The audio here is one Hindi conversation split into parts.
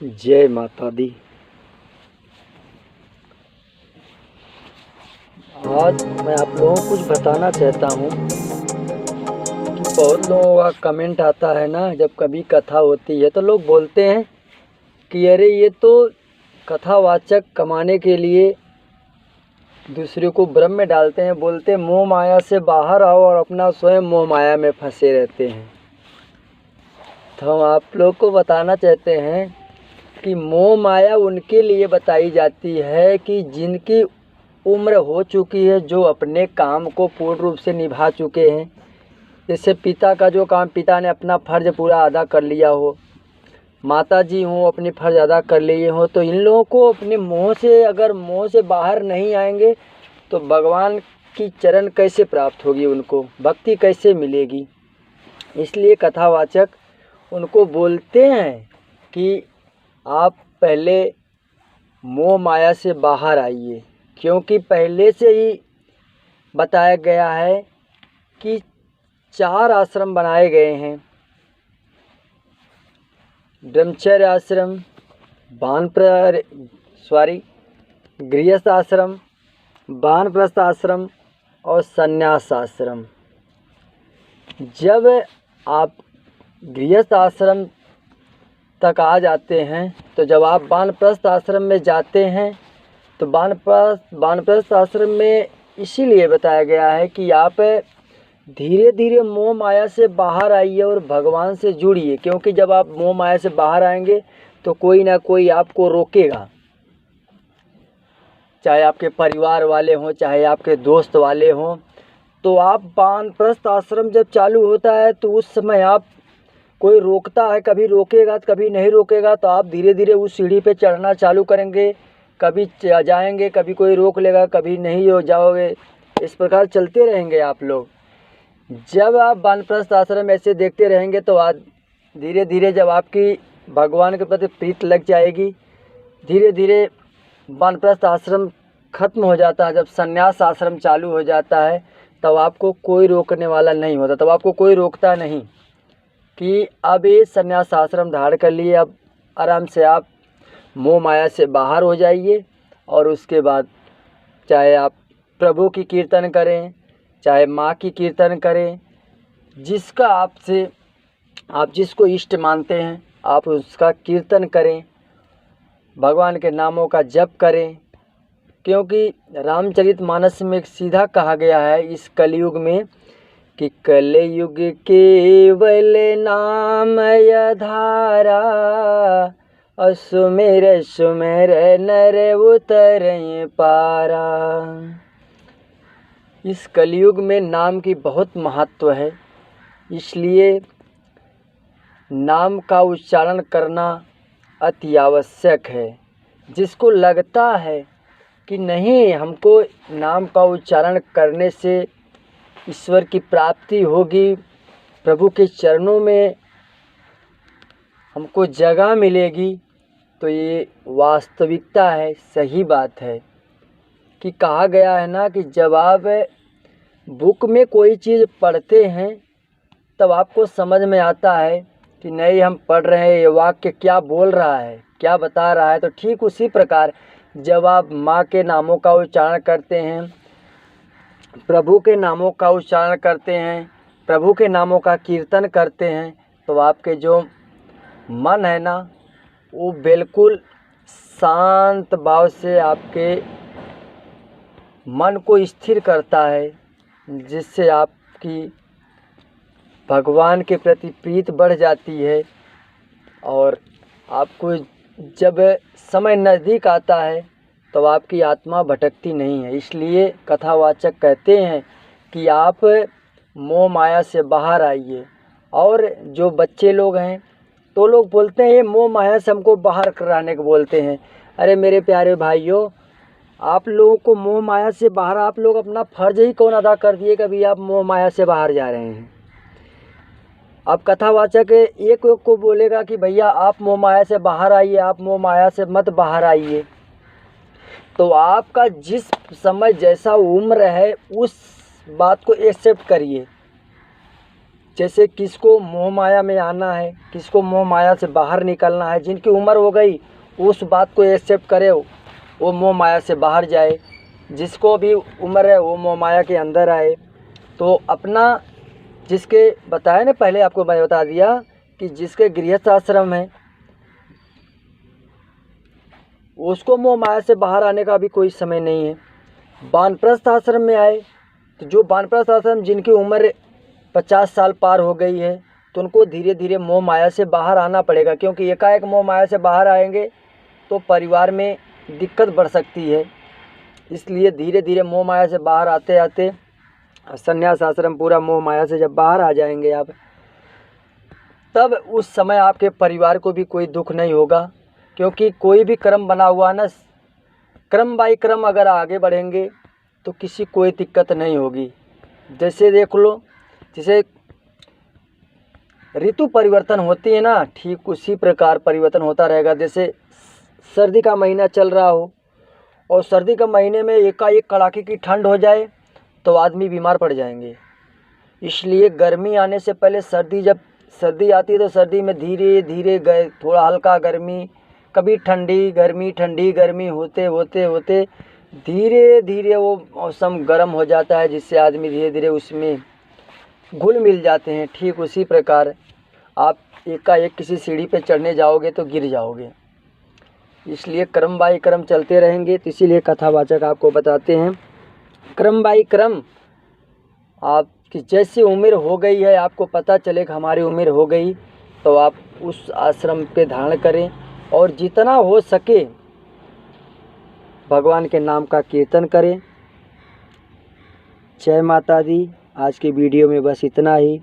जय माता दी। आज मैं आप लोगों को कुछ बताना चाहता हूँ कि बहुत लोगों का कमेंट आता है ना, जब कभी कथा होती है तो लोग बोलते हैं कि अरे ये तो कथावाचक कमाने के लिए दूसरे को भ्रम में डालते हैं, बोलते हैं मोह माया से बाहर आओ और अपना स्वयं मोह माया में फंसे रहते हैं। तो हम आप लोग को बताना चाहते हैं कि मोह माया उनके लिए बताई जाती है कि जिनकी उम्र हो चुकी है, जो अपने काम को पूर्ण रूप से निभा चुके हैं। जैसे पिता का जो काम, पिता ने अपना फ़र्ज़ पूरा अदा कर लिया हो, माता जी हों अपनी फ़र्ज़ अदा कर लिए हो, तो इन लोगों को अपने मोह से, अगर मोह से बाहर नहीं आएंगे तो भगवान की चरण कैसे प्राप्त होगी, उनको भक्ति कैसे मिलेगी। इसलिए कथावाचक उनको बोलते हैं कि आप पहले मोह माया से बाहर आइए, क्योंकि पहले से ही बताया गया है कि 4 आश्रम बनाए गए हैं। ब्रह्मचर्य आश्रम, गृहस्थ आश्रम, वानप्रस्थ आश्रम और संन्यास आश्रम। जब आप गृहस्थ आश्रम तक आ जाते हैं, तो जब आप वानप्रस्थ आश्रम में जाते हैं तो वानप्रस्थ आश्रम में इसीलिए बताया गया है कि आप धीरे धीरे मोह माया से बाहर आइए और भगवान से जुड़िए, क्योंकि जब आप मोह माया से बाहर आएंगे तो कोई ना कोई आपको रोकेगा, चाहे आपके परिवार वाले हों, चाहे आपके दोस्त वाले हों। तो आप वानप्रस्थ आश्रम जब चालू होता है तो उस समय आप, कोई रोकता है, कभी रोकेगा तो कभी नहीं रोकेगा, तो आप धीरे धीरे उस सीढ़ी पे चढ़ना चालू करेंगे। कभी जाएंगे, कभी कोई रोक लेगा, कभी नहीं हो जाओगे, इस प्रकार चलते रहेंगे आप लोग। जब आप वानप्रस्थ आश्रम ऐसे देखते रहेंगे तो आज धीरे धीरे जब आपकी भगवान के प्रति प्रीत लग जाएगी, धीरे धीरे वानप्रस्थ आश्रम खत्म हो जाता है, जब संन्यास आश्रम चालू हो जाता है तब आपको कोई रोकने वाला नहीं होता, तब आपको कोई रोकता नहीं कि अब ये संन्यास आश्रम धारण कर लिए, अब आराम से आप मोह माया से बाहर हो जाइए। और उसके बाद चाहे आप प्रभु की कीर्तन करें, चाहे माँ की कीर्तन करें, जिसका आप जिसको इष्ट मानते हैं आप उसका कीर्तन करें, भगवान के नामों का जप करें। क्योंकि रामचरितमानस में एक सीधा कहा गया है इस कलयुग में कि कलयुग केवल नामय धारा, सुमिर सुमिर नर उतरय पारा। इस कलयुग में नाम की बहुत महत्व है, इसलिए नाम का उच्चारण करना अति आवश्यक है। जिसको लगता है कि नहीं, हमको नाम का उच्चारण करने से ईश्वर की प्राप्ति होगी, प्रभु के चरणों में हमको जगह मिलेगी, तो ये वास्तविकता है, सही बात है कि कहा गया है ना कि जब आप बुक में कोई चीज़ पढ़ते हैं तब आपको समझ में आता है कि नहीं, हम पढ़ रहे हैं, ये वाक्य क्या बोल रहा है, क्या बता रहा है। तो ठीक उसी प्रकार जब आप माँ के नामों का उच्चारण करते हैं, प्रभु के नामों का उच्चारण करते हैं, प्रभु के नामों का कीर्तन करते हैं, तो आपके जो मन है ना, वो बिल्कुल शांत भाव से आपके मन को स्थिर करता है, जिससे आपकी भगवान के प्रति प्रीत बढ़ जाती है। और आपको जब समय नज़दीक आता है तो आपकी आत्मा भटकती नहीं है। इसलिए कथावाचक कहते हैं कि आप मोह माया से बाहर आइए। और जो बच्चे लोग हैं तो लोग बोलते हैं ये मोह माया से हमको बाहर कराने को बोलते हैं। अरे मेरे प्यारे भाइयों, आप लोगों को मोह माया से बाहर, आप लोग अपना फ़र्ज़ ही कौन अदा कर दिए, कभी आप मोह माया से बाहर जा रहे हैं। अब कथावाचक एक को बोलेगा कि भैया आप मोह माया से बाहर आइए, आप मोह माया से मत बाहर आइए, तो आपका जिस समय जैसा उम्र है उस बात को एक्सेप्ट करिए। जैसे किसको मोह माया में आना है, किसको मोह माया से बाहर निकलना है, जिनकी उम्र हो गई उस बात को एक्सेप्ट करे, वो मोह माया से बाहर जाए। जिसको भी उम्र है वो मोह माया के अंदर आए। तो अपना जिसके बताया ना, पहले आपको मैं बता दिया कि जिसके गृहस्थ आश्रम है उसको मोह माया से बाहर आने का भी कोई समय नहीं है। वानप्रस्थ आश्रम में आए तो जो वानप्रस्थ आश्रम जिनकी उम्र 50 साल पार हो गई है तो उनको धीरे धीरे मोह माया से बाहर आना पड़ेगा, क्योंकि एकाएक मोह माया से बाहर आएंगे तो परिवार में दिक्कत बढ़ सकती है। इसलिए धीरे धीरे मोह माया से बाहर आते आते संन्यास आश्रम पूरा मोह माया से जब बाहर आ जाएंगे आप, तब उस समय आपके परिवार को भी कोई दुख नहीं होगा, क्योंकि कोई भी कर्म बना हुआ ना, क्रम बाई क्रम अगर आगे बढ़ेंगे तो किसी कोई दिक्कत नहीं होगी। जैसे देख लो, जैसे ऋतु परिवर्तन होती है ना, ठीक उसी प्रकार परिवर्तन होता रहेगा। जैसे सर्दी का महीना चल रहा हो और सर्दी के महीने में एकाएक कड़ाके की ठंड हो जाए तो आदमी बीमार पड़ जाएंगे। इसलिए गर्मी आने से पहले जब सर्दी आती है तो सर्दी में धीरे धीरे थोड़ा हल्का गर्मी, कभी ठंडी गर्मी होते होते होते धीरे धीरे वो मौसम गर्म हो जाता है, जिससे आदमी धीरे धीरे उसमें घुल मिल जाते हैं। ठीक उसी प्रकार आप एकाएक किसी सीढ़ी पे चढ़ने जाओगे तो गिर जाओगे। इसलिए क्रम बाई क्रम चलते रहेंगे। तो इसीलिए कथावाचक आपको बताते हैं क्रम बाई क्रम आपकी जैसी उम्र हो गई है, आपको पता चले कि हमारी उम्र हो गई, तो आप उस आश्रम पे धारण करें और जितना हो सके भगवान के नाम का कीर्तन करें। जय माता दी। आज की वीडियो में बस इतना ही।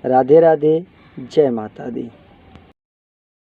राधे राधे। जय माता दी।